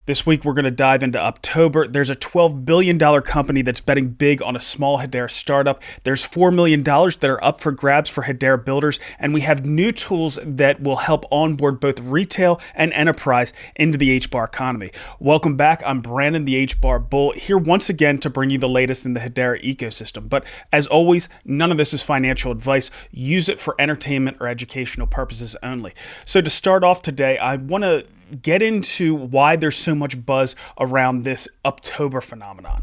This week, we're going to dive into Up-tober. There's a $12 billion company that's betting big on a small Hedera startup. There's $4 million that are up for grabs for Hedera builders. And we have new tools that will help onboard both retail and enterprise into the HBAR economy. Welcome back. I'm Brandon, the HBAR Bull, here once again to bring you the latest in the Hedera ecosystem. But as always, none of this is financial advice. Use it for entertainment or educational purposes only. So to start off today, I want to get into why there's so much buzz around this Up-tober phenomenon.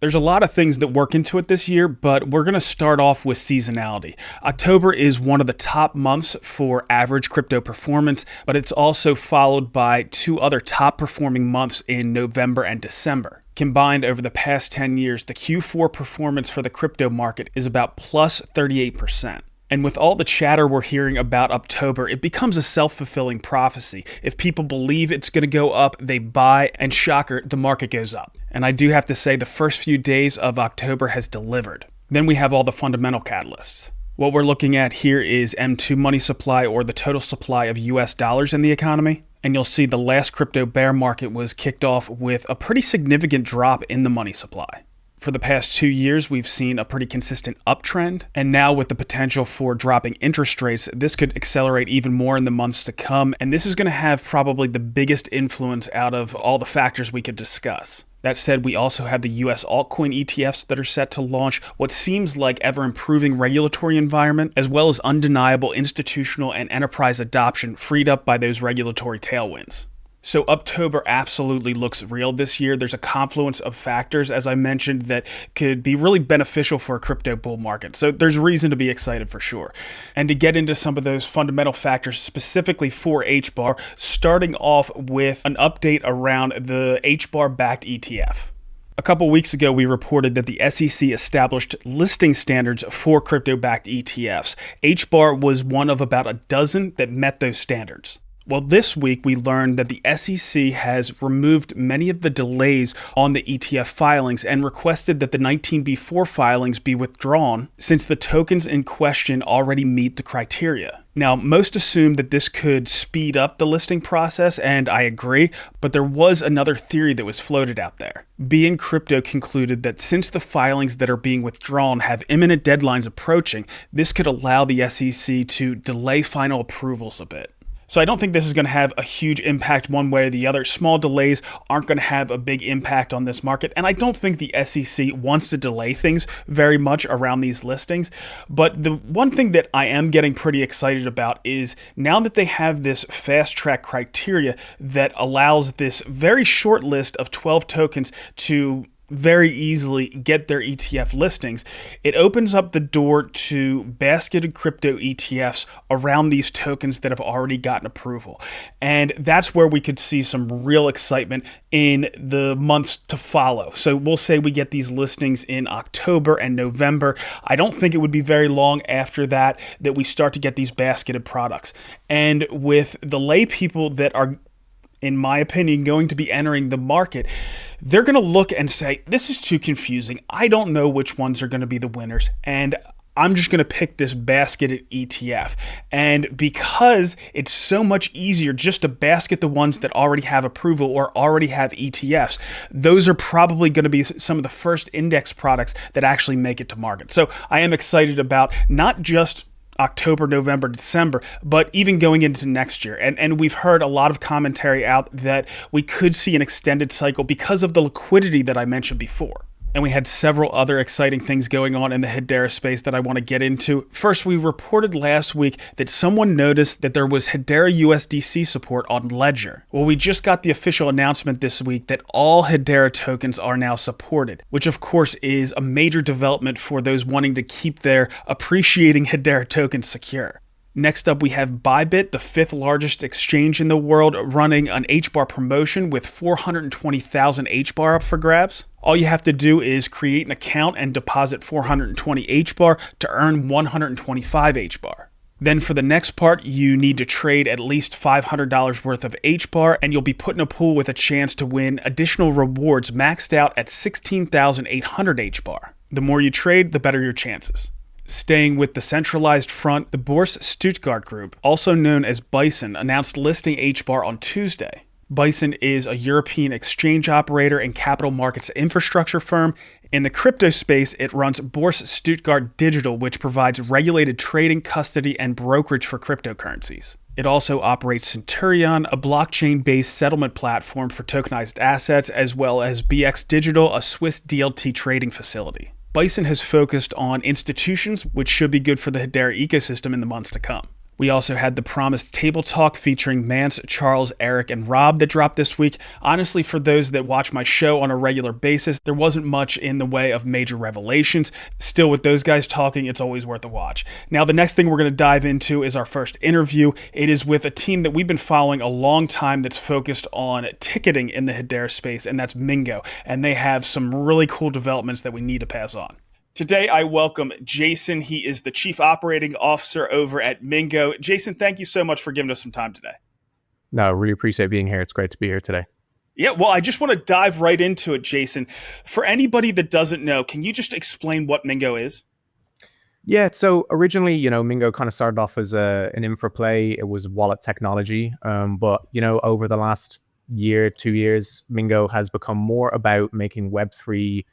There's a lot of things that work into it this year, but we're going to start off with seasonality. October is one of the top months for average crypto performance, but it's also followed by two other top performing months in November and December. Combined over the past 10 years, the Q4 performance for the crypto market is about plus 38%. And with all the chatter we're hearing about Up-tober, it becomes a self-fulfilling prophecy. If people believe it's going to go up, they buy, and shocker, the market goes up. And I do have to say the first few days of October has delivered. Then we have all the fundamental catalysts. What we're looking at here is M2 money supply, or the total supply of US dollars in the economy. And you'll see the last crypto bear market was kicked off with a pretty significant drop in the money supply. For the past 2 years, we've seen a pretty consistent uptrend, and now with the potential for dropping interest rates, this could accelerate even more in the months to come, and this is going to have probably the biggest influence out of all the factors we could discuss. That said, we also have the US altcoin ETFs that are set to launch, what seems like ever-improving regulatory environment, as well as undeniable institutional and enterprise adoption freed up by those regulatory tailwinds. So Up-tober absolutely looks real this year. There's a confluence of factors, as I mentioned, that could be really beneficial for a crypto bull market. So there's reason to be excited for sure. And to get into some of those fundamental factors specifically for HBAR, starting off with an update around the HBAR-backed ETF. A couple weeks ago, we reported that the SEC established listing standards for crypto-backed ETFs. HBAR was one of about a dozen that met those standards. Well, this week we learned that the SEC has removed many of the delays on the ETF filings and requested that the 19B4 filings be withdrawn since the tokens in question already meet the criteria. Now, most assumed that this could speed up the listing process, and I agree, but there was another theory that was floated out there. BN Crypto concluded that since the filings that are being withdrawn have imminent deadlines approaching, this could allow the SEC to delay final approvals a bit. So I don't think this is going to have a huge impact one way or the other. Small delays aren't going to have a big impact on this market. And I don't think the SEC wants to delay things very much around these listings. But the one thing that I am getting pretty excited about is now that they have this fast track criteria that allows this very short list of 12 tokens to very easily get their ETF listings, it opens up the door to basketed crypto ETFs around these tokens that have already gotten approval. And that's where we could see some real excitement in the months to follow. So we'll say we get these listings in October and November. I don't think it would be very long after that that we start to get these basketed products. And with the lay people that are, in my opinion, going to be entering the market, they're going to look and say, this is too confusing. I don't know which ones are going to be the winners. And I'm just going to pick this basketed ETF. And because it's so much easier just to basket the ones that already have approval or already have ETFs, those are probably going to be some of the first index products that actually make it to market. So I am excited about not just October, November, December, but even going into next year. And we've heard a lot of commentary out that we could see an extended cycle because of the liquidity that I mentioned before. And we had several other exciting things going on in the Hedera space that I want to get into. First, we reported last week that someone noticed that there was Hedera USDC support on Ledger. Well, we just got the official announcement this week that all Hedera tokens are now supported, which of course is a major development for those wanting to keep their appreciating Hedera tokens secure. Next up, we have Bybit, the 5th largest exchange in the world, running an HBAR promotion with 420,000 HBAR up for grabs. All you have to do is create an account and deposit 420 HBAR to earn 125 HBAR. Then for the next part, you need to trade at least $500 worth of HBAR, and you'll be put in a pool with a chance to win additional rewards maxed out at 16,800 HBAR. The more you trade, the better your chances. Staying with the centralized front, the Bourse Stuttgart Group, also known as Bison, announced listing HBAR on Tuesday. Bison is a European exchange operator and capital markets infrastructure firm. In the crypto space, it runs Börse Stuttgart Digital, which provides regulated trading, custody, and brokerage for cryptocurrencies. It also operates Centurion, a blockchain-based settlement platform for tokenized assets, as well as BX Digital, a Swiss DLT trading facility. Bison has focused on institutions, which should be good for the Hedera ecosystem in the months to come. We also had the promised table talk featuring Mance, Charles, Eric, and Rob that dropped this week. Honestly, for those that watch my show on a regular basis, there wasn't much in the way of major revelations. Still, with those guys talking, it's always worth a watch. Now, the next thing we're going to dive into is our first interview. It is with a team that we've been following a long time that's focused on ticketing in the Hedera space, and that's Mingo. And they have some really cool developments that we need to pass on. Today, I welcome Jason. He is the Chief Operating Officer over at Mingo. Jason, thank you so much for giving us some time today. No, really appreciate being here. It's great to be here today. Yeah, well, I just want to dive right into it, Jason. For anybody that doesn't know, can you just explain what Mingo is? Yeah, so originally, Mingo kind of started off as an infra play. It was wallet technology. But, over the last year, 2 years, Mingo has become more about making Web3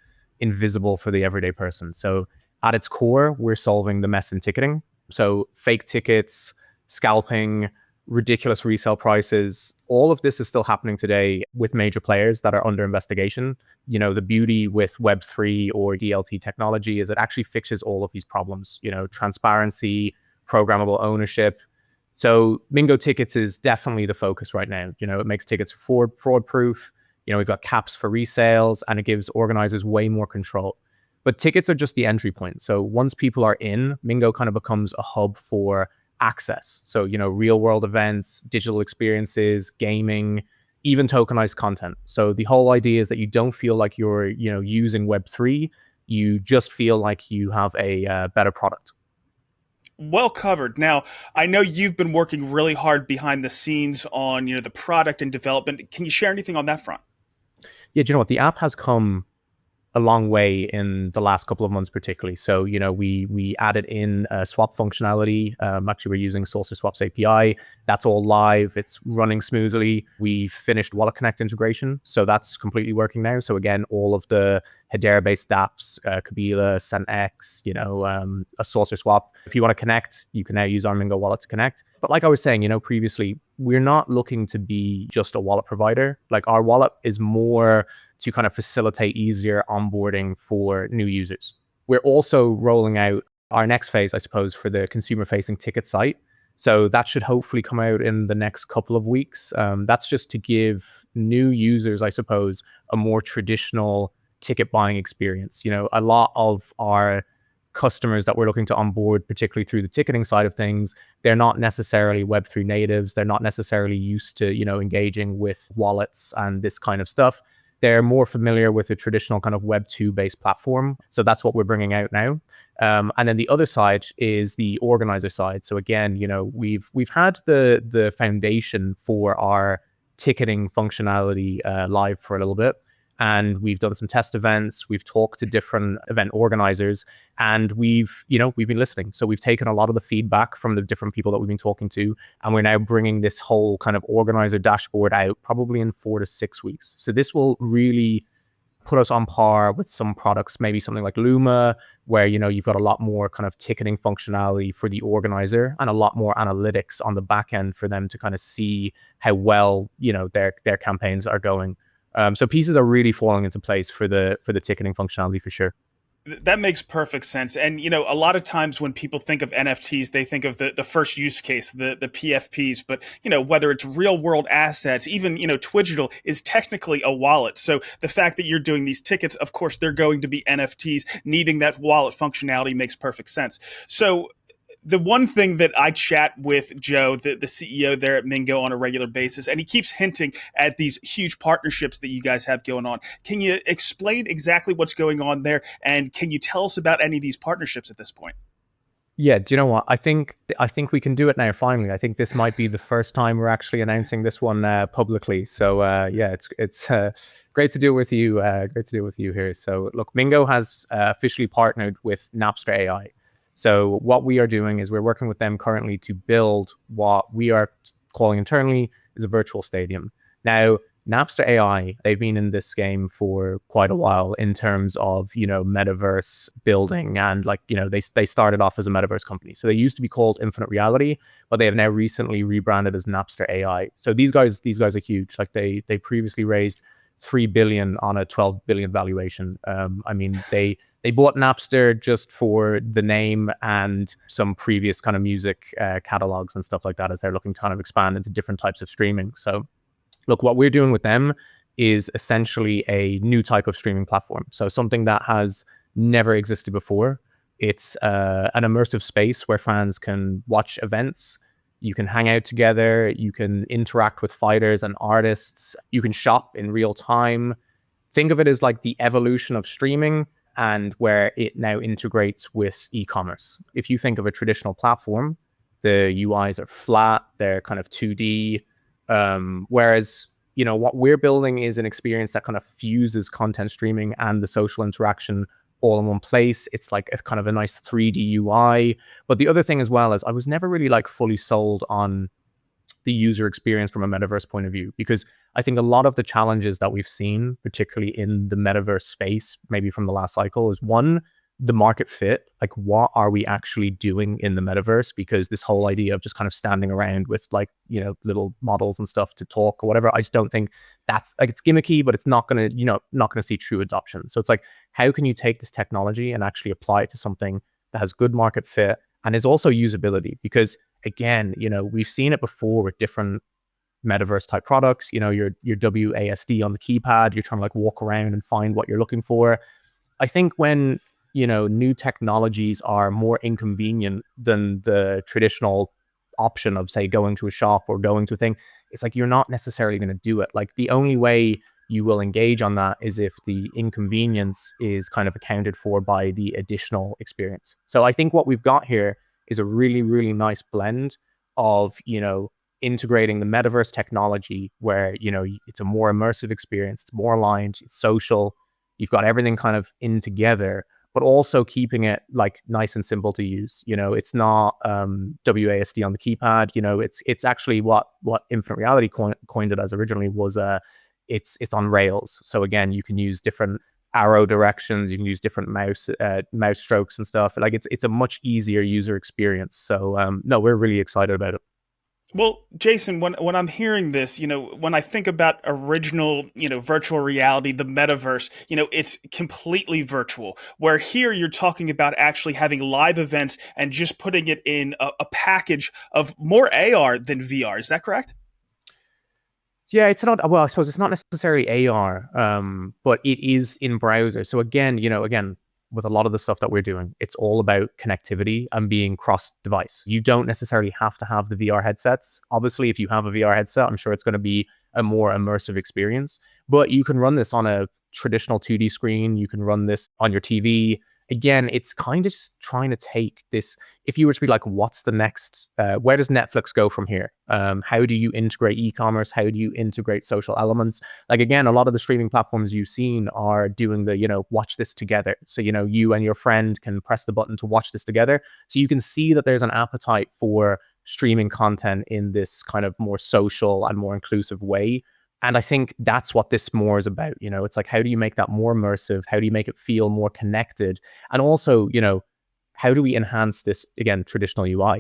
invisible for the everyday person. So at its core, we're solving the mess in ticketing. So fake tickets, scalping, ridiculous resale prices, all of this is still happening today with major players that are under investigation. The beauty with Web3 or DLT technology is it actually fixes all of these problems, transparency, programmable ownership. So Mingo tickets is definitely the focus right now. It makes tickets fraud proof. We've got caps for resales, and it gives organizers way more control. But tickets are just the entry point. So once people are in, Mingo kind of becomes a hub for access. So, real world events, digital experiences, gaming, even tokenized content. So the whole idea is that you don't feel like you're, using Web3. You just feel like you have a better product. Well covered. Now, I know you've been working really hard behind the scenes on, the product and development. Can you share anything on that front? Yeah, do you know what? The app has come a long way in the last couple of months, particularly. So, we added in swap functionality. Actually, we're using Saucerswap's API. That's all live. It's running smoothly. We finished Wallet Connect integration. So that's completely working now. So again, all of the Hedera-based apps, Kabila, Zoniqx, a Saucerswap. If you want to connect, you can now use our Mingo wallet to connect. But like I was saying, previously, we're not looking to be just a wallet provider. Like our wallet is more to kind of facilitate easier onboarding for new users. We're also rolling out our next phase, I suppose, for the consumer-facing ticket site. So that should hopefully come out in the next couple of weeks. That's just to give new users, I suppose, a more traditional ticket buying experience. A lot of our customers that we're looking to onboard, particularly through the ticketing side of things, they're not necessarily Web3 natives. They're not necessarily used to, engaging with wallets and this kind of stuff. They're more familiar with a traditional kind of Web2 based platform. So that's what we're bringing out now. And then the other side is the organizer side. So again, we've had the foundation for our ticketing functionality live for a little bit. And we've done some test events. We've talked to different event organizers, and we've been listening. So we've taken a lot of the feedback from the different people that we've been talking to, and we're now bringing this whole kind of organizer dashboard out probably in 4 to 6 weeks. So this will really put us on par with some products, maybe something like Luma, where, you've got a lot more kind of ticketing functionality for the organizer and a lot more analytics on the back end for them to kind of see how well, their campaigns are going. So pieces are really falling into place for the ticketing functionality for sure. That makes perfect sense. And, a lot of times when people think of NFTs, they think of the first use case, the PFPs. But, whether it's real world assets, even, Twigital is technically a wallet. So the fact that you're doing these tickets, of course, they're going to be NFTs. Needing that wallet functionality makes perfect sense. So the one thing that I chat with Joe, the CEO there at Mingo, on a regular basis, and he keeps hinting at these huge partnerships that you guys have going on. Can you explain exactly what's going on there? And can you tell us about any of these partnerships at this point? Yeah, do you know what? I think we can do it now. Finally, I think this might be the first time we're actually announcing this one publicly. So yeah, it's great to do it with you. Great to do it with you here. So look, Mingo has officially partnered with Napster AI. So what we are doing is we're working with them currently to build what we are calling internally is a virtual stadium. Now, Napster AI, they've been in this game for quite a while in terms of, metaverse building, and like, they started off as a metaverse company. So they used to be called Infinite Reality, but they have now recently rebranded as Napster AI. So these guys are huge. Like they previously raised 3 billion on a 12 billion valuation. I mean, they bought Napster just for the name and some previous kind of music catalogs and stuff like that, as they're looking to kind of expand into different types of streaming. So look, what we're doing with them is essentially a new type of streaming platform. So something that has never existed before. It's an immersive space where fans can watch events. You can hang out together. You can interact with fighters and artists. You can shop in real time. Think of it as like the evolution of streaming, and where it now integrates with e-commerce. If you think of a traditional platform, the UIs are flat, they're kind of 2D. Whereas, what we're building is an experience that kind of fuses content streaming and the social interaction all in one place. It's like it's kind of a nice 3D UI. But the other thing as well is I was never really like fully sold on the user experience from a metaverse point of view, because I think a lot of the challenges that we've seen, particularly in the metaverse space, maybe from the last cycle, is one, the market fit. Like, what are we actually doing in the metaverse? Because this whole idea of just kind of standing around with like, little models and stuff to talk or whatever, I just don't think that's like, it's gimmicky, but it's not going to, not going to see true adoption. So it's like, how can you take this technology and actually apply it to something that has good market fit and is also usability? Because again, we've seen it before with different metaverse type products. Your WASD on the keypad, you're trying to like walk around and find what you're looking for. I think when new technologies are more inconvenient than the traditional option of, say, going to a shop or going to a thing, it's like you're not necessarily going to do it. Like, the only way you will engage on that is if the inconvenience is kind of accounted for by the additional experience. So I think what we've got here is a really, really nice blend of, integrating the metaverse technology where, it's a more immersive experience, it's more aligned, it's social, you've got everything kind of in together, but also keeping it like nice and simple to use. It's not WASD on the keypad. It's actually what Infinite Reality coined it as originally was it's on rails. So again, you can use different arrow directions, you can use different mouse strokes and stuff. Like, it's a much easier user experience. So no, we're really excited about it. Well, Jason, when I'm hearing this, when I think about original, virtual reality, the metaverse, it's completely virtual. Where here you're talking about actually having live events and just putting it in a package of more AR than VR. Is that correct? Yeah, it's not, well, I suppose it's not necessarily AR, but it is in browser. So again, with a lot of the stuff that we're doing, it's all about connectivity and being cross-device. You don't necessarily have to have the VR headsets. Obviously, if you have a VR headset, I'm sure it's going to be a more immersive experience, but you can run this on a traditional 2D screen. You can run this on your TV. Again, it's kind of just trying to take this, if you were to be like, what's the next, where does Netflix go from here? How do you integrate e-commerce? How do you integrate social elements? Like, again, a lot of the streaming platforms you've seen are doing the, watch this together. So, you and your friend can press the button to watch this together. So you can see that there's an appetite for streaming content in this kind of more social and more inclusive way. And I think that's what this more is about. It's like, how do you make that more immersive? How do you make it feel more connected? And also, how do we enhance this, again, traditional UI?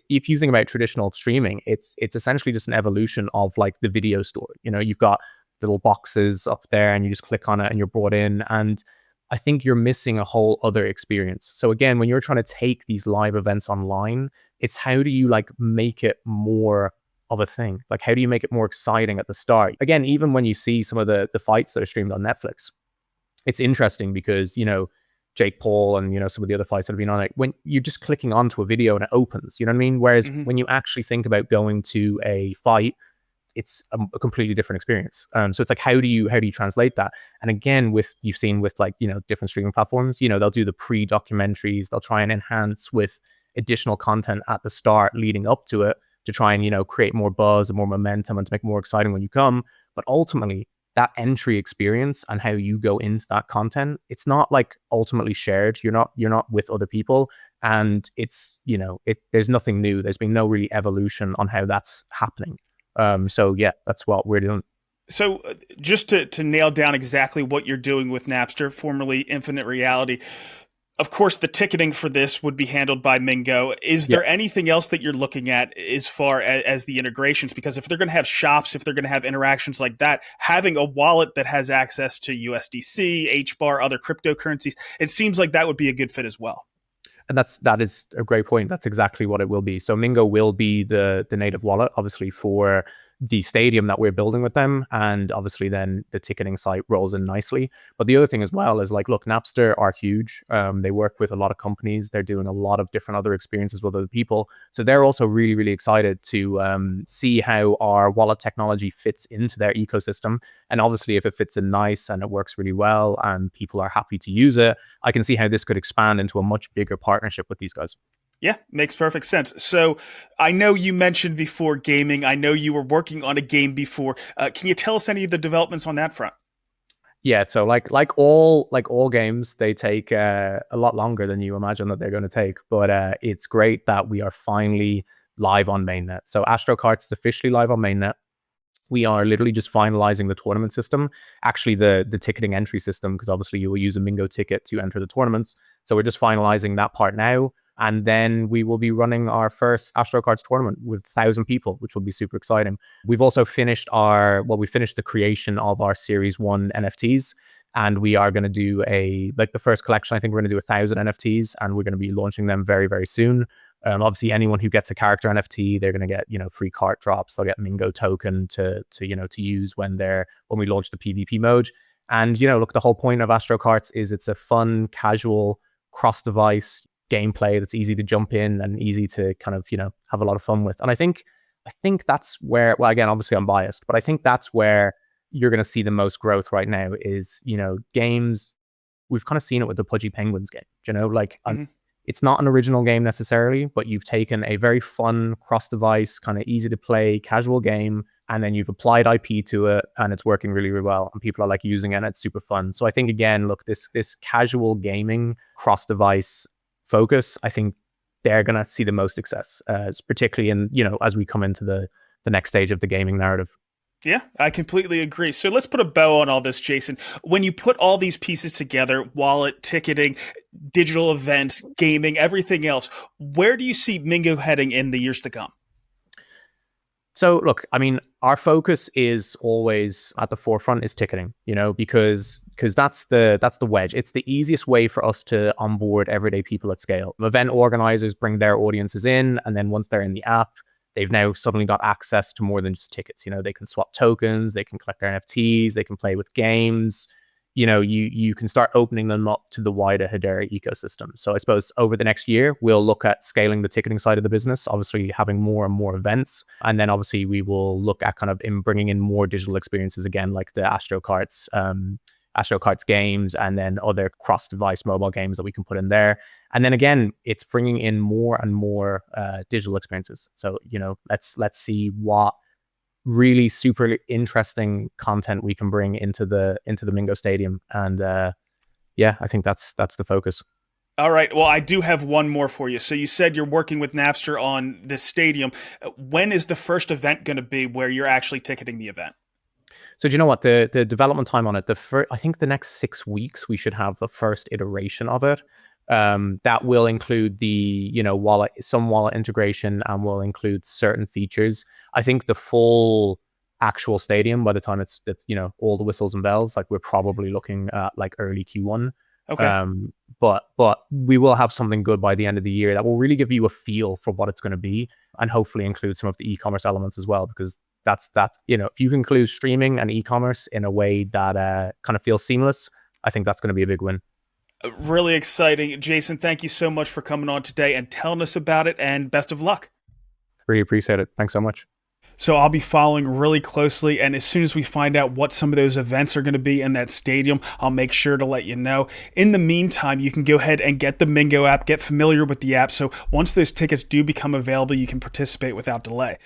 If you think about traditional streaming, it's essentially just an evolution of like the video store. You've got little boxes up there and you just click on it and you're brought in. And I think you're missing a whole other experience. So again, when you're trying to take these live events online, it's how do you like make it more of a thing? Like, how do you make it more exciting at the start? Again, even when you see some of the fights that are streamed on Netflix, it's interesting because, Jake Paul and, some of the other fights that have been on it, when you're just clicking onto a video and it opens, you know what I mean? Whereas when you actually think about going to a fight, it's a completely different experience. So it's like, how do you translate that? And again, you've seen with like, different streaming platforms, they'll do the pre-documentaries, they'll try and enhance with additional content at the start leading up to it, to try and, create more buzz and more momentum and to make it more exciting when you come. But ultimately, that entry experience and how you go into that content, it's not like ultimately shared. You're not with other people. And it's, there's nothing new. There's been no really evolution on how that's happening. So yeah, that's what we're doing. So just to nail down exactly what you're doing with Napster, formerly Infinite Reality, of course, the ticketing for this would be handled by Mingo. Is Yeah. there anything else that you're looking at as far as the integrations? Because if they're going to have shops, if they're going to have interactions like that, having a wallet that has access to USDC, HBAR, other cryptocurrencies, it seems like that would be a good fit as well. And that is a great point. That's exactly what it will be. So Mingo will be the native wallet, obviously, for the stadium that we're building with them. And obviously then the ticketing site rolls in nicely. But the other thing as well is like, look, Napster are huge. They work with a lot of companies. They're doing a lot of different other experiences with other people. So they're also really, really excited to see how our wallet technology fits into their ecosystem. And obviously, if it fits in nice and it works really well and people are happy to use it, I can see how this could expand into a much bigger partnership with these guys. Yeah, makes perfect sense. So I know you mentioned before gaming. I know you were working on a game before. Can you tell us any of the developments on that front? Yeah, so like all games, they take a lot longer than you imagine that they're going to take. But it's great that we are finally live on mainnet. So Astro Carts is officially live on mainnet. We are literally just finalizing the tournament system, actually the ticketing entry system, because obviously you will use a Mingo ticket to enter the tournaments. So we're just finalizing that part now. And then we will be running our first Astro Cards tournament with 1,000 people, which will be super exciting. We've also finished we finished the creation of our Series 1 NFTs. And we are going to do the first collection, I think we're going to do 1,000 NFTs, and we're going to be launching them very, very soon. Obviously, anyone who gets a character NFT, they're going to get free cart drops. They'll get Mingo token to use when we launch the PvP mode. And look, the whole point of Astro Carts is it's a fun, casual, cross-device gameplay that's easy to jump in and easy to kind of have a lot of fun with. And I think that's where, well, again, obviously I'm biased, but I think that's where you're going to see the most growth right now is games. We've kind of seen it with the Pudgy Penguins game. It's not an original game necessarily, but you've taken a very fun cross-device, kind of easy to play, casual game, and then you've applied IP to it, and it's working really, really well, and people are like using it, and it's super fun. So I think again, look, this casual gaming cross-device focus, I think they're gonna see the most success, particularly in as we come into the next stage of the gaming narrative. Yeah, I completely agree. So let's put a bow on all this, Jason. When you put all these pieces together, wallet, ticketing, digital events, gaming, everything else, where do you see Mingo heading in the years to come? So look, I mean, our focus is always at the forefront is ticketing, because that's the wedge. It's the easiest way for us to onboard everyday people at scale. Event organizers bring their audiences in, and then once they're in the app, they've now suddenly got access to more than just tickets. They can swap tokens, they can collect their NFTs, they can play with games. You can start opening them up to the wider Hedera ecosystem. So I suppose over the next year, we'll look at scaling the ticketing side of the business, obviously having more and more events. And then obviously we will look at kind of bringing in more digital experiences again, like the Astro Carts games, and then other cross-device mobile games that we can put in there. And then again, it's bringing in more and more digital experiences. So, let's see what really super interesting content we can bring into the Mingo Stadium. And I think that's the focus. All right. Well, I do have one more for you. So you said you're working with Napster on this stadium. When is the first event going to be where you're actually ticketing the event? So do you know what the development time on it? I think the next 6 weeks we should have the first iteration of it. That will include the some wallet integration, and will include certain features. I think the full actual stadium, by the time it's all the whistles and bells, like we're probably looking at like early Q1. Okay. But we will have something good by the end of the year that will really give you a feel for what it's going to be, and hopefully include some of the e-commerce elements as well, because that's if you can include streaming and e-commerce in a way that kind of feels seamless, I think that's going to be a big win. Really exciting. Jason, thank you so much for coming on today and telling us about it, and best of luck. Really appreciate it. Thanks so much. So I'll be following really closely, and as soon as we find out what some of those events are going to be in that stadium, I'll make sure to let you know. In the meantime, you can go ahead and get the Mingo app, get familiar with the app, so once those tickets do become available, you can participate without delay.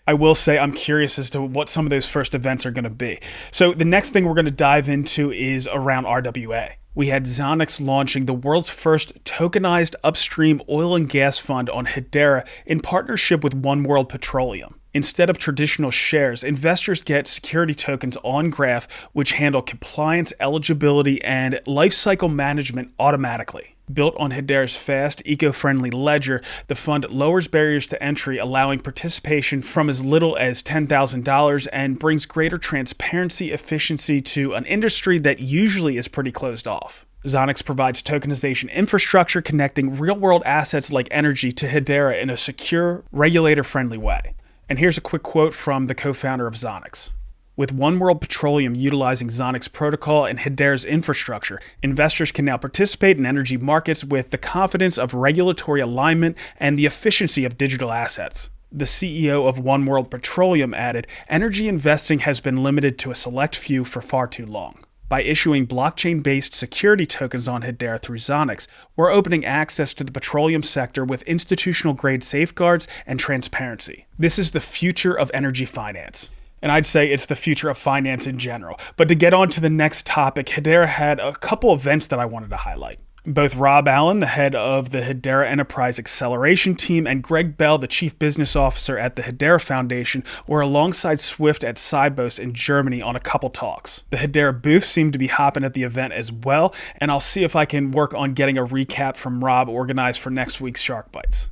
I will say I'm curious as to what some of those first events are going to be. So the next thing we're going to dive into is around RWA. We had Zoniqx launching the world's first tokenized upstream oil and gas fund on Hedera in partnership with One World Petroleum. Instead of traditional shares, investors get security tokens on Graph, which handle compliance, eligibility, and lifecycle management automatically. Built on Hedera's fast, eco-friendly ledger, the fund lowers barriers to entry, allowing participation from as little as $10,000 and brings greater transparency, efficiency to an industry that usually is pretty closed off. Zoniqx provides tokenization infrastructure connecting real-world assets like energy to Hedera in a secure, regulator-friendly way. And here's a quick quote from the co-founder of Zoniqx. With One World Petroleum utilizing Zoniqx protocol and Hedera's infrastructure, investors can now participate in energy markets with the confidence of regulatory alignment and the efficiency of digital assets. The CEO of One World Petroleum added, "Energy investing has been limited to a select few for far too long. By issuing blockchain-based security tokens on Hedera through Zoniqx, we're opening access to the petroleum sector with institutional-grade safeguards and transparency. This is the future of energy finance." And I'd say it's the future of finance in general. But to get on to the next topic, Hedera had a couple events that I wanted to highlight. Both Rob Allen, the head of the Hedera Enterprise Acceleration Team, and Greg Bell, the Chief Business Officer at the Hedera Foundation, were alongside Swift at Sibos in Germany on a couple talks. The Hedera booth seemed to be hopping at the event as well, and I'll see if I can work on getting a recap from Rob organized for next week's Shark Bites.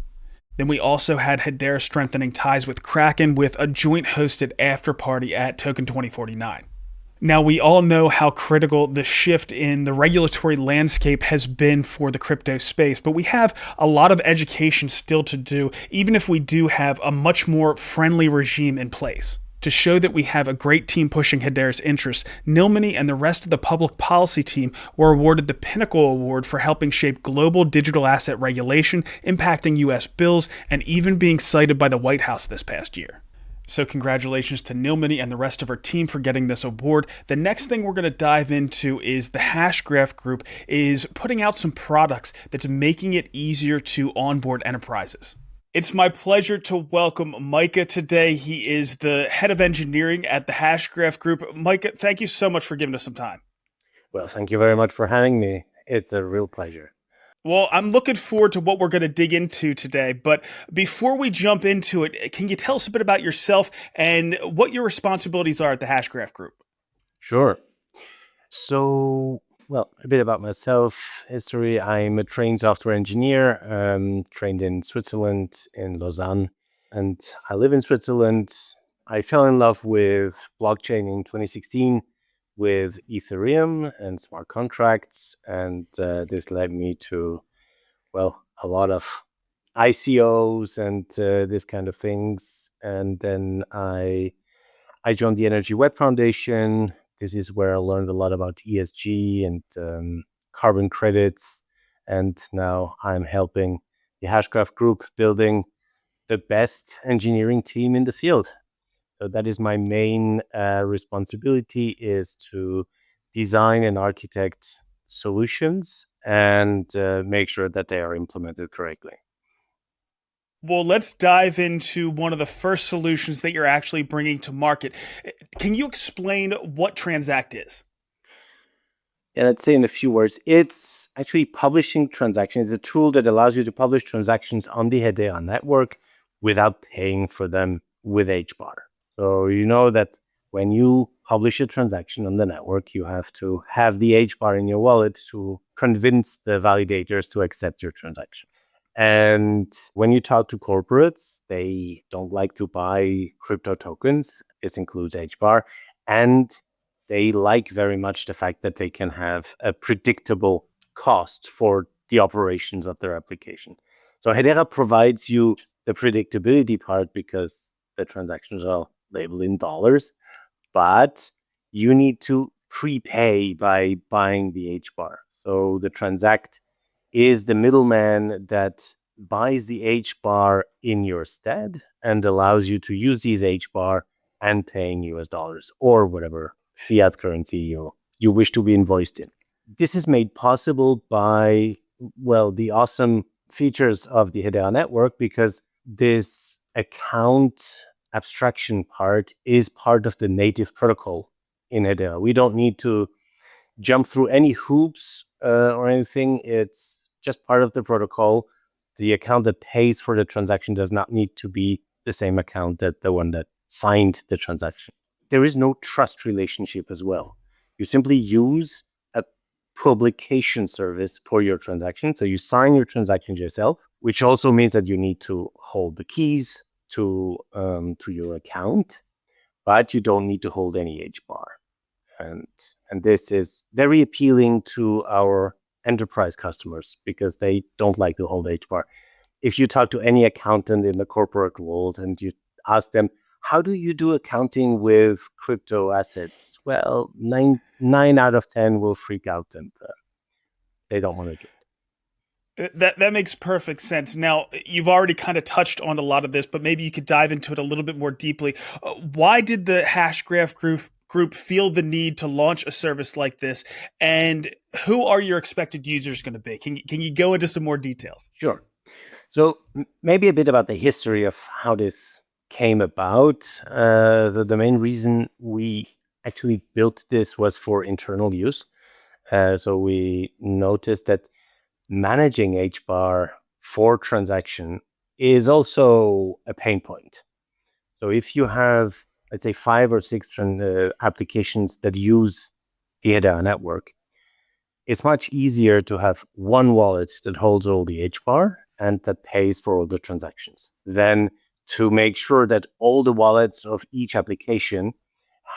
Then we also had Hedera strengthening ties with Kraken with a joint hosted after party at Token 2049. Now, we all know how critical the shift in the regulatory landscape has been for the crypto space, but we have a lot of education still to do, even if we do have a much more friendly regime in place. To show that we have a great team pushing Hedera's interests, Nilmany and the rest of the public policy team were awarded the Pinnacle Award for helping shape global digital asset regulation, impacting U.S. bills, and even being cited by the White House this past year. So congratulations to Nilmany and the rest of our team for getting this award. The next thing we're going to dive into is the Hashgraph Group is putting out some products that's making it easier to onboard enterprises. It's my pleasure to welcome Micah today. He is the head of engineering at the Hashgraph Group. Micah, thank you so much for giving us some time. Well, thank you very much for having me. It's a real pleasure. Well, I'm looking forward to what we're going to dig into today. But before we jump into it, can you tell us a bit about yourself and what your responsibilities are at the Hashgraph Group? Sure. So, well, a bit about myself, history. I'm a trained software engineer, trained in Switzerland, in Lausanne, and I live in Switzerland. I fell in love with blockchain in 2016 with Ethereum and smart contracts, and this led me to, well, a lot of ICOs and this kind of things. And then I joined the Energy Web Foundation. This is where I learned a lot about ESG and carbon credits. And now I'm helping the Hashgraph Group building the best engineering team in the field. So that is my main responsibility, is to design and architect solutions and make sure that they are implemented correctly. Well, let's dive into one of the first solutions that you're actually bringing to market. Can you explain what TransAct is? And I'd say in a few words, it's actually publishing transactions. It's a tool that allows you to publish transactions on the Hedera network without paying for them with HBAR. So you know that when you publish a transaction on the network, you have to have the HBAR in your wallet to convince the validators to accept your transaction. And when you talk to corporates, they don't like to buy crypto tokens. This includes HBAR. And they like very much the fact that they can have a predictable cost for the operations of their application. So Hedera provides you the predictability part because the transactions are labeled in dollars, but you need to prepay by buying the HBAR. So the TransAct is the middleman that buys the HBAR in your stead and allows you to use these HBAR and paying US dollars or whatever fiat currency you wish to be invoiced in. This is made possible by, well, the awesome features of the Hedera network, because this account abstraction part is part of the native protocol in Hedera. We don't need to jump through any hoops or anything. It's just part of the protocol. The account that pays for the transaction does not need to be the same account that the one that signed the transaction. There is no trust relationship as well. You simply use a publication service for your transaction. So you sign your transactions yourself, which also means that you need to hold the keys to your account, but you don't need to hold any HBAR. And this is very appealing to our enterprise customers because they don't like to hold HBAR. If you talk to any accountant in the corporate world and you ask them, how do you do accounting with crypto assets? Well, nine out of 10 will freak out and they don't want to do it. That makes perfect sense. Now, you've already kind of touched on a lot of this, but maybe you could dive into it a little bit more deeply. Why did the Hashgraph group feel the need to launch a service like this, and who are your expected users going to be? Can you go into some more details? Sure. So maybe a bit about the history of how this came about. The main reason we actually built this was for internal use. So we noticed that managing HBAR for transaction is also a pain point. So if you have, let's say, 5 or 6 applications that use the Hedera network, it's much easier to have one wallet that holds all the HBAR and that pays for all the transactions than to make sure that all the wallets of each application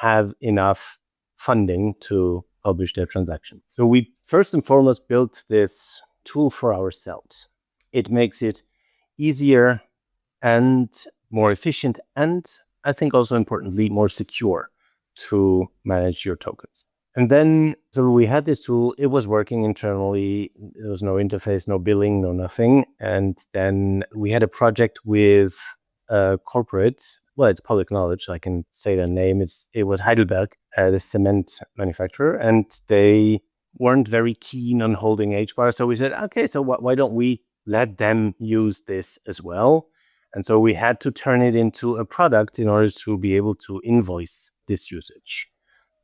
have enough funding to publish their transaction. So we first and foremost built this tool for ourselves. It makes it easier and more efficient, and I think also importantly, more secure to manage your tokens. And then, so we had this tool, it was working internally, there was no interface, no billing, no nothing. And then we had a project with a corporate, well, it's public knowledge, so I can say their name. It was Heidelberg, the cement manufacturer, and they weren't very keen on holding HBAR. So we said, okay, so why don't we let them use this as well? And so we had to turn it into a product in order to be able to invoice this usage.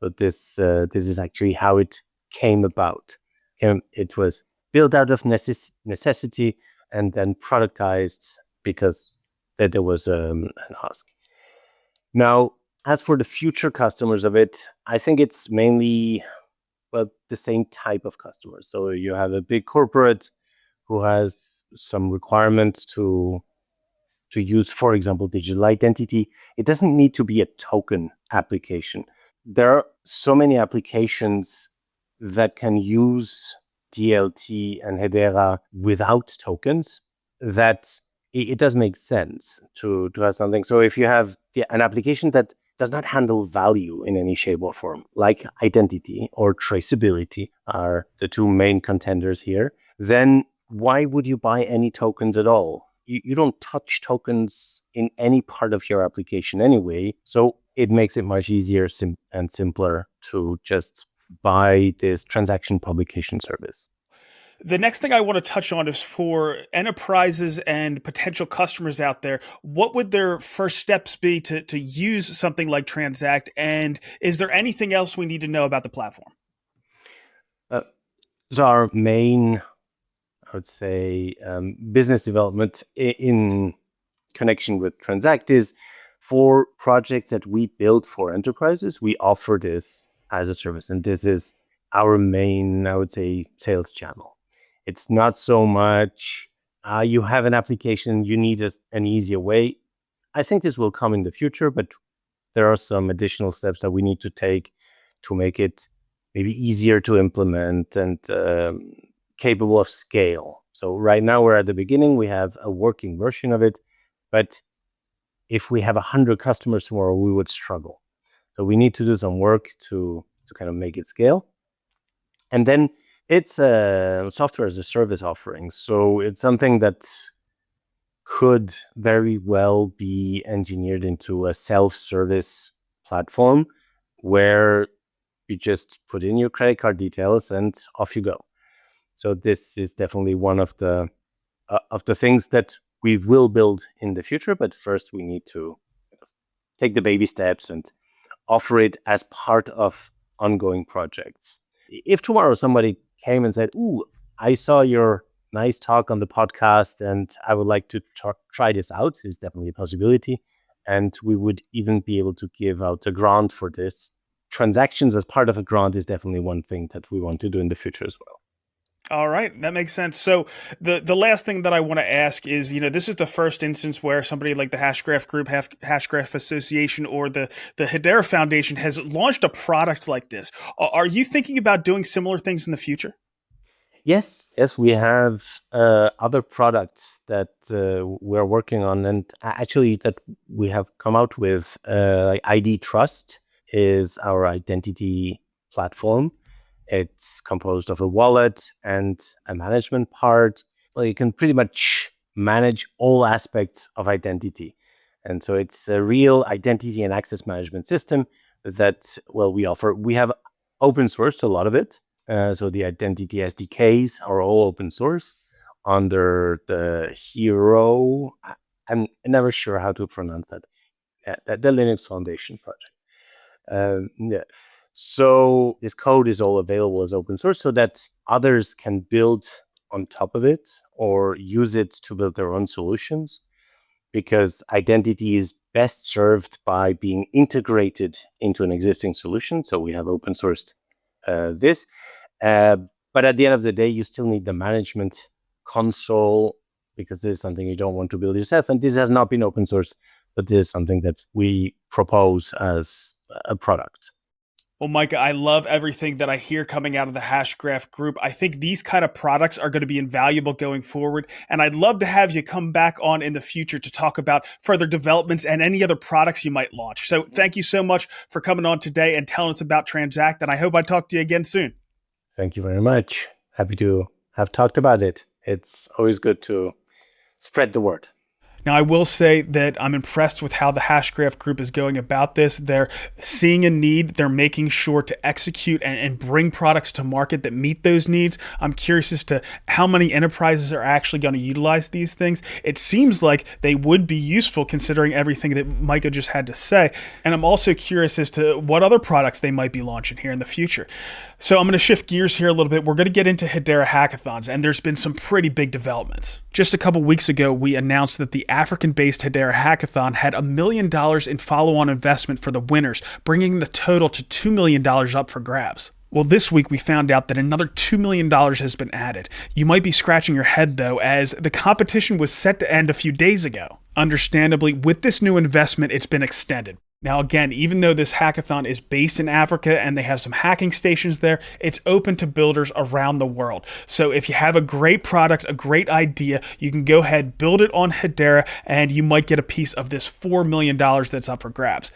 But this is actually how it came about. It was built out of necessity and then productized because there was an ask. Now, as for the future customers of it, I think it's mainly the same type of customers. So you have a big corporate who has some requirements to use, for example, digital identity. It doesn't need to be a token application. There are so many applications that can use DLT and Hedera without tokens that it does make sense to have something. So if you have an application that does not handle value in any shape or form, like identity or traceability are the two main contenders here, then why would you buy any tokens at all? You don't touch tokens in any part of your application anyway. So it makes it much easier and simpler to just buy this transaction publication service. The next thing I want to touch on is for enterprises and potential customers out there. What would their first steps be to use something like TransAct? And is there anything else we need to know about the platform? So our main, I would say, business development in connection with TransAct is for projects that we build for enterprises, we offer this as a service. And this is our main, I would say, sales channel. It's not so much you have an application, you need an easier way. I think this will come in the future, but there are some additional steps that we need to take to make it maybe easier to implement and capable of scale. So right now we're at the beginning, we have a working version of it, but if we have 100 customers tomorrow, we would struggle. So we need to do some work to kind of make it scale. And then it's a software as a service offering. So it's something that could very well be engineered into a self-service platform where you just put in your credit card details and off you go. So this is definitely one of the things that we will build in the future. But first, we need to take the baby steps and offer it as part of ongoing projects. If tomorrow somebody came and said, "Ooh, I saw your nice talk on the podcast, and I would like to try this out. There's definitely a possibility. And we would even be able to give out a grant for this. Transactions as part of a grant is definitely one thing that we want to do in the future as well. All right, that makes sense. So the last thing that I want to ask is, this is the first instance where somebody like the Hashgraph Group, Hashgraph Association, or the Hedera Foundation has launched a product like this. Are you thinking about doing similar things in the future? Yes, we have other products that we're working on, and actually that we have come out with. Like ID Trust is our identity platform. It's composed of a wallet and a management part. Well, you can pretty much manage all aspects of identity. And so it's a real identity and access management system that, we offer. We have open sourced a lot of it. So the identity SDKs are all open source under the Hero. I'm never sure how to pronounce that. The Linux Foundation project. Yeah. So this code is all available as open source so that others can build on top of it or use it to build their own solutions, because identity is best served by being integrated into an existing solution. So we have open sourced this. But at the end of the day, you still need the management console, because this is something you don't want to build yourself. And this has not been open source, but this is something that we propose as a product. Well, Micah, I love everything that I hear coming out of the Hashgraph Group. I think these kind of products are going to be invaluable going forward, and I'd love to have you come back on in the future to talk about further developments and any other products you might launch. So thank you so much for coming on today and telling us about TransAct, and I hope I talk to you again soon. Thank you very much. Happy to have talked about it. It's always good to spread the word. Now, I will say that I'm impressed with how the Hashgraph Group is going about this. They're seeing a need. They're making sure to execute and bring products to market that meet those needs. I'm curious as to how many enterprises are actually going to utilize these things. It seems like they would be useful considering everything that Micah just had to say. And I'm also curious as to what other products they might be launching here in the future. So I'm going to shift gears here a little bit. We're going to get into Hedera hackathons, and there's been some pretty big developments. Just a couple weeks ago, we announced that the African-based Hedera hackathon had $1 million in follow-on investment for the winners, bringing the total to $2 million up for grabs. Well, this week we found out that another $2 million has been added. You might be scratching your head, though, as the competition was set to end a few days ago. Understandably, with this new investment, it's been extended. Now, again, even though this hackathon is based in Africa and they have some hacking stations there, it's open to builders around the world. So if you have a great product, a great idea, you can go ahead, build it on Hedera, and you might get a piece of this $4 million that's up for grabs.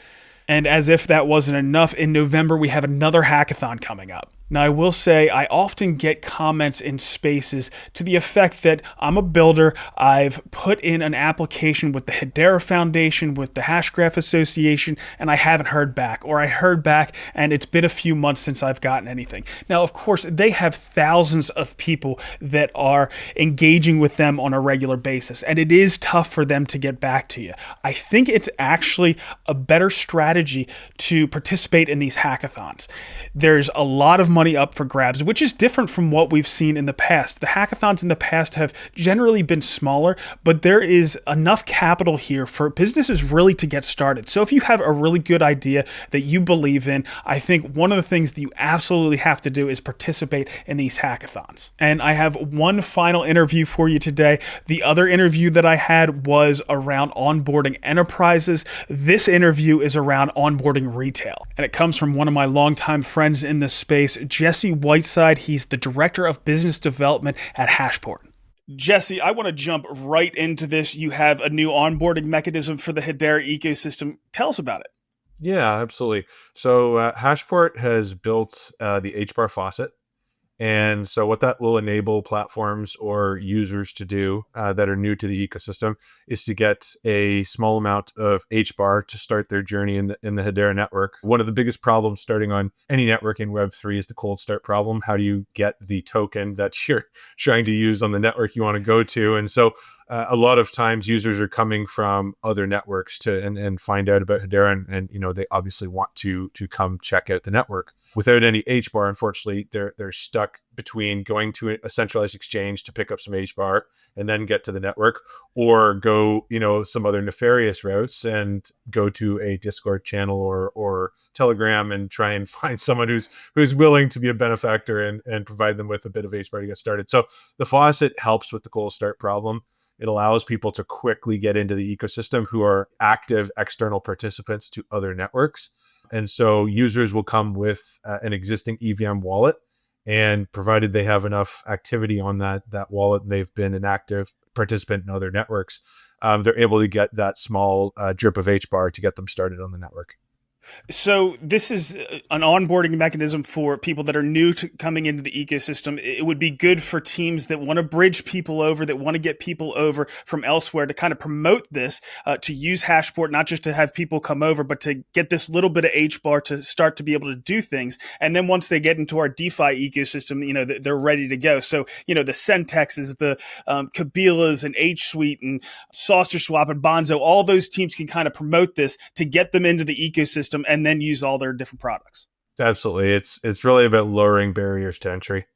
And as if that wasn't enough, in November, we have another hackathon coming up. Now, I will say I often get comments in spaces to the effect that I'm a builder, I've put in an application with the Hedera Foundation, with the Hashgraph Association, and I haven't heard back, or I heard back and it's been a few months since I've gotten anything. Now, of course, they have thousands of people that are engaging with them on a regular basis, and it is tough for them to get back to you. I think it's actually a better strategy to participate in these hackathons. There's a lot of money up for grabs, which is different from what we've seen in the past. The hackathons in the past have generally been smaller, but there is enough capital here for businesses really to get started. So if you have a really good idea that you believe in, I think one of the things that you absolutely have to do is participate in these hackathons. And I have one final interview for you today. The other interview that I had was around onboarding enterprises. This interview is around onboarding retail, and it comes from one of my longtime friends in this space, Jesse Whiteside. He's the Director of Business Development at Hashport. Jesse, I want to jump right into this. You have a new onboarding mechanism for the Hedera ecosystem. Tell us about it. Yeah, absolutely. So Hashport has built the HBAR Faucet. And so what that will enable platforms or users to do that are new to the ecosystem is to get a small amount of HBAR to start their journey in the Hedera network. One of the biggest problems starting on any network in Web3 is the cold start problem. How do you get the token that you're trying to use on the network you want to go to? And so a lot of times users are coming from other networks to and find out about Hedera, and they obviously want to come check out the network. without any HBAR, unfortunately, they're stuck between going to a centralized exchange to pick up some HBAR and then get to the network, or go, some other nefarious routes and go to a Discord channel or Telegram and try and find someone who's willing to be a benefactor and provide them with a bit of HBAR to get started. So the Faucet helps with the cold start problem. It allows people to quickly get into the ecosystem who are active external participants to other networks. And so users will come with an existing EVM wallet, and provided they have enough activity on that wallet and they've been an active participant in other networks, they're able to get that small drip of HBAR to get them started on the network. So this is an onboarding mechanism for people that are new to coming into the ecosystem. It would be good for teams that want to bridge people over, that want to get people over from elsewhere, to kind of promote this, to use Hashport, not just to have people come over, but to get this little bit of HBAR to start to be able to do things. And then once they get into our DeFi ecosystem, they're ready to go. So, the Centexes, the Kabilas and H-Suite and Saucerswap and Bonzo, all those teams can kind of promote this to get them into the ecosystem and then use all their different products. Absolutely. It's really about lowering barriers to entry,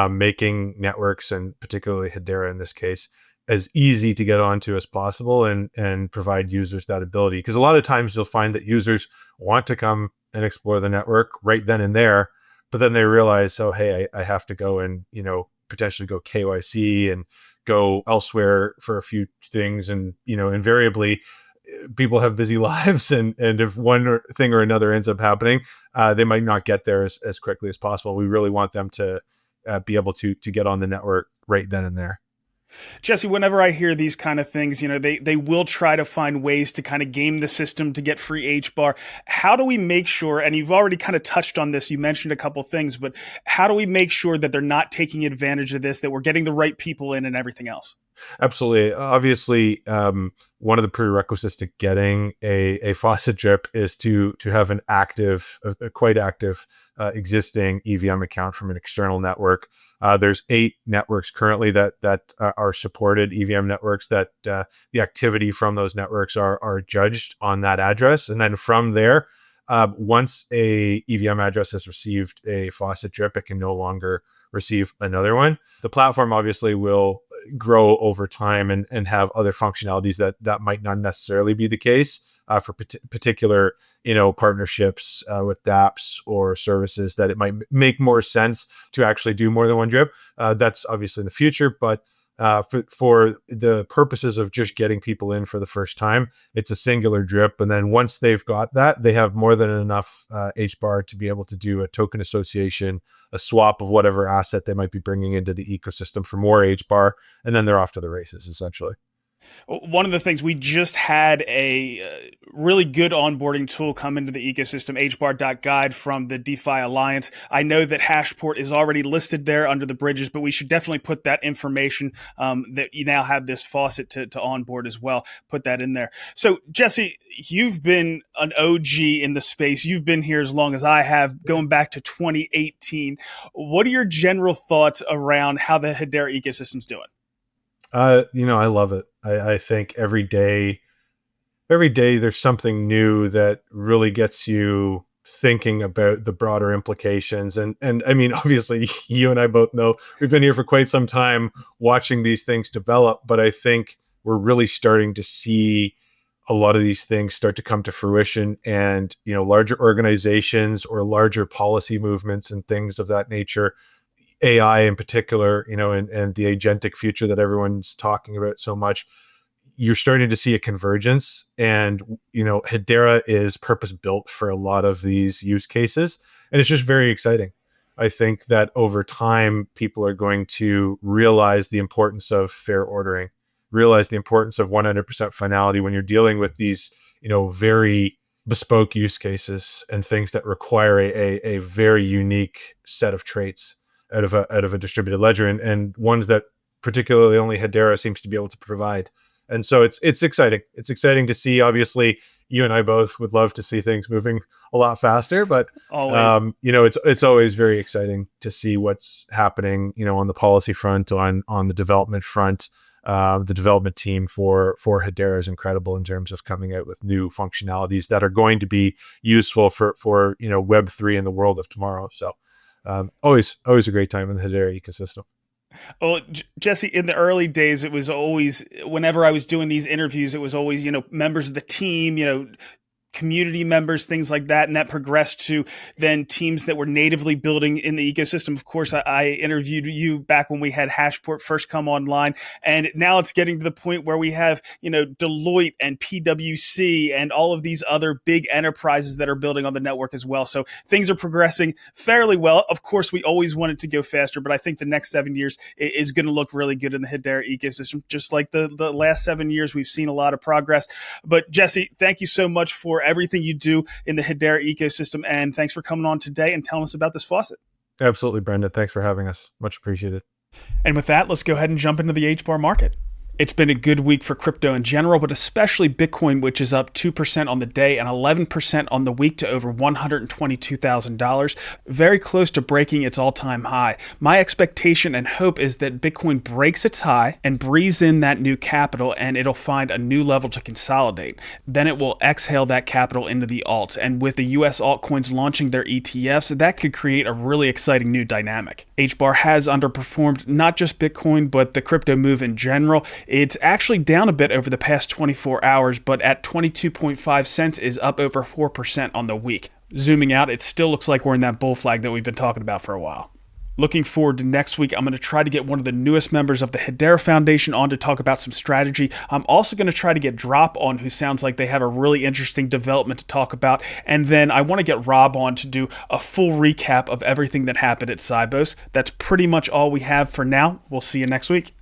making networks, and particularly Hedera in this case, as easy to get onto as possible, and provide users that ability. Because a lot of times you'll find that users want to come and explore the network right then and there, but then they realize, oh, hey, I have to go and, potentially go KYC and go elsewhere for a few things. And, invariably, people have busy lives, and if one thing or another ends up happening, they might not get there as quickly as possible. We really want them to be able to get on the network right then and there. Jesse, whenever I hear these kind of things, they will try to find ways to kind of game the system to get free HBAR. How do we make sure, and you've already kind of touched on this, you mentioned a couple things, but how do we make sure that they're not taking advantage of this, that we're getting the right people in and everything else? Absolutely. Obviously, one of the prerequisites to getting a Faucet drip is to have an active, quite active existing EVM account from an external network. There's 8 networks currently that are supported, EVM networks, that the activity from those networks are judged on that address. And then from there, once a EVM address has received a Faucet drip, it can no longer receive another one. The platform obviously will grow over time and have other functionalities that might not necessarily be the case for particular, partnerships with dApps or services that it might make more sense to actually do more than one drip. That's obviously in the future, but for the purposes of just getting people in for the first time, it's a singular drip. And then once they've got that, they have more than enough HBAR to be able to do a token association, a swap of whatever asset they might be bringing into the ecosystem for more HBAR. And then they're off to the races, essentially. One of the things, we just had a really good onboarding tool come into the ecosystem, HBAR.guide from the DeFi Alliance. I know that Hashport is already listed there under the bridges, but we should definitely put that information that you now have this Faucet to onboard as well. Put that in there. So, Jesse, you've been an OG in the space. You've been here as long as I have, going back to 2018. What are your general thoughts around how the Hedera ecosystem's doing? I love it. I think every day there's something new that really gets you thinking about the broader implications. And I mean, obviously, you and I both know we've been here for quite some time watching these things develop, but I think we're really starting to see a lot of these things start to come to fruition, and, larger organizations or larger policy movements and things of that nature, AI in particular, and the agentic future that everyone's talking about so much, you're starting to see a convergence. And, Hedera is purpose built for a lot of these use cases. And it's just very exciting. I think that over time, people are going to realize the importance of fair ordering, realize the importance of 100% finality when you're dealing with these, very bespoke use cases and things that require a very unique set of traits out of a distributed ledger, and ones that particularly only Hedera seems to be able to provide. And so it's exciting. It's exciting to see. Obviously, you and I both would love to see things moving a lot faster, but it's always very exciting to see what's happening, on the policy front, on the development front, The development team for Hedera is incredible in terms of coming out with new functionalities that are going to be useful for Web3 in the world of tomorrow. So always a great time in the Hedera ecosystem. Well, Jesse, in the early days, it was always, whenever I was doing these interviews, it was always, members of the team, community members, things like that. And that progressed to then teams that were natively building in the ecosystem. Of course, I interviewed you back when we had Hashport first come online. And now it's getting to the point where we have, Deloitte and PwC and all of these other big enterprises that are building on the network as well. So things are progressing fairly well. Of course, we always wanted to go faster, but I think the next 7 years is going to look really good in the Hedera ecosystem. Just like the last 7 years, we've seen a lot of progress. But Jesse, thank you so much for everything you do in the Hedera ecosystem. And thanks for coming on today and telling us about this faucet. Absolutely, Brendan. Thanks for having us. Much appreciated. And with that, let's go ahead and jump into the HBAR market. It's been a good week for crypto in general, but especially Bitcoin, which is up 2% on the day and 11% on the week to over $122,000, very close to breaking its all-time high. My expectation and hope is that Bitcoin breaks its high and breathes in that new capital, and it'll find a new level to consolidate. Then it will exhale that capital into the alts, and with the US altcoins launching their ETFs, that could create a really exciting new dynamic. HBAR has underperformed not just Bitcoin, but the crypto move in general. It's actually down a bit over the past 24 hours, but at 22.5 cents is up over 4% on the week. Zooming out, it still looks like we're in that bull flag that we've been talking about for a while. Looking forward to next week, I'm going to try to get one of the newest members of the Hedera Foundation on to talk about some strategy. I'm also going to try to get Drop on, who sounds like they have a really interesting development to talk about. And then I want to get Rob on to do a full recap of everything that happened at Sybos. That's pretty much all we have for now. We'll see you next week.